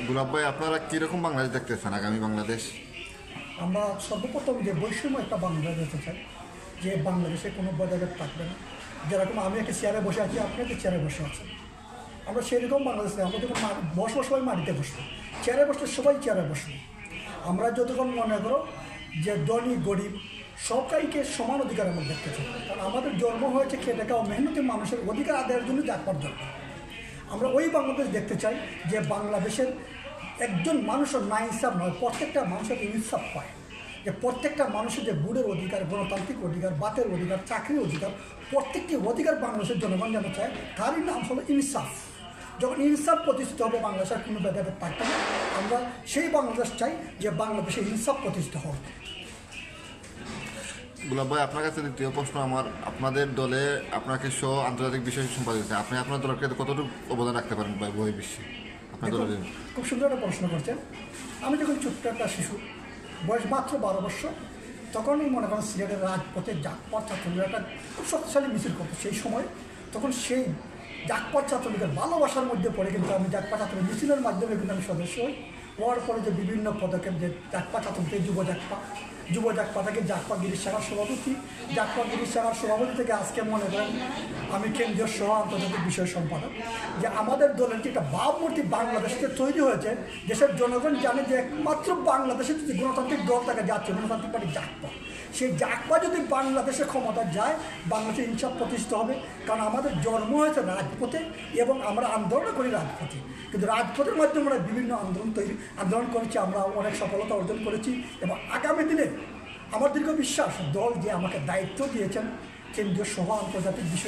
গোলাপ ভাই, আপনারা কীরকম বাংলাদেশ দেখতেছেন, আগামী বাংলাদেশ? আমরা সর্বপ্রথম যে বৈষম্য একটা বাংলাদেশ দেখতে চাই, যে বাংলাদেশে কোনো ভেদাভেদ থাকবে না। যেরকম আমি একটা চেয়ারে বসে আছি, আপনি একটা চেয়ারে বসে আছেন, আমরা সেরকম বাংলাদেশ নেই। আমরা যখন বসবো সবাই মাটিতে বসবো, চেয়ারে বসলে সবাই চেয়ারে বসবো। আমরা যতক্ষণ মনে করো যে ধনী গরিব সবাইকে সমান অধিকার আমরা দেখতে চাই, কারণ আমাদের জন্ম হয়েছে খেটে খাওয়া মেহনতি মানুষের অধিকার আদায়ের জন্য জাগবার জন্য। আমরা ওই বাংলাদেশ দেখতে চাই যে বাংলাদেশের একজন মানুষের না ইনসাফ নয়, প্রত্যেকটা মানুষের ইনসাফ পায়, যে প্রত্যেকটা মানুষের যে বুড়ের অধিকার, গণতান্ত্রিক অধিকার, বাতের অধিকার, চাকরির অধিকার, প্রত্যেকটি অধিকার বাংলাদেশের জনগণ জানতে চায়। তারই নাম হলো ইনসাফ। যখন ইনসাফ প্রতিষ্ঠিত হবে, বাংলাদেশের কোনো ভেদাভেদ থাকবে না। আমরা সেই বাংলাদেশ চাই যে বাংলাদেশে ইনসাফ প্রতিষ্ঠিত হবে। গোলাপ ভাই, আপনার কাছে দ্বিতীয় প্রশ্ন আমার, আপনাদের দলে আপনাকে সহ আন্তর্জাতিক বিষয় সম্পাদক, আপনি আপনার দলকে কতটুকু অবদান রাখতে পারেন বই বিশ্বে আপনার দলের? খুব সুন্দর একটা প্রশ্ন করছেন। আমি যখন ছোট্ট একটা শিশু, বয়স মাত্র 12 বছর, তখনই মনে করেন সিলেটের রাজপথে জাগপথ ছাত্রলীগের একটা খুব শক্তিশালী মিছিল করতো সেই সময়। তখন সেই জাগপথ ছাত্রলীগের ভালোবাসার মধ্যে পড়ে কিন্তু আমি জাগপথ ছাত্রলীগ মিছিলের মাধ্যমে কিন্তু আমি সদস্য হই। হওয়ার পরে যে বিভিন্ন পদক্ষেপ, যে জাগপা ছাত্রলীগ, যুব জাগপা থেকে জাগপা গিরিশ শাখার সভাপতি, জাগপা গিরিশ শাখার সভাপতি থেকে আজকে মনে করেন আমি কেন্দ্রীয় সহ আন্তর্জাতিক বিষয় সম্পাদক। যে আমাদের দলের যে একটা ভাবমূর্তি বাংলাদেশে তৈরি হয়েছে, দেশের জনগণ জানে যে একমাত্র বাংলাদেশে যদি গণতান্ত্রিক দল তাকে যাচ্ছে, গণতান্ত্রিক পার্টি জাগপা। সেই জাগপা যদি বাংলাদেশে ক্ষমতা যায়, বাংলাদেশে ইনসাফ প্রতিষ্ঠিত হবে। কারণ আমাদের জন্ম হয়েছে রাজপথে এবং আমরা আন্দোলন করি রাজপথে, কিন্তু রাজপথের মাধ্যমে আমরা বিভিন্ন আন্দোলন করেছি, আমরা অনেক সফলতা অর্জন করেছি। এবং আগামী দিনে আমার দীর্ঘ বিশ্বাস, দল যে আমাকে দায়িত্ব দিয়েছেন কেন্দ্রীয় সহ আন্তর্জাতিক বিষয়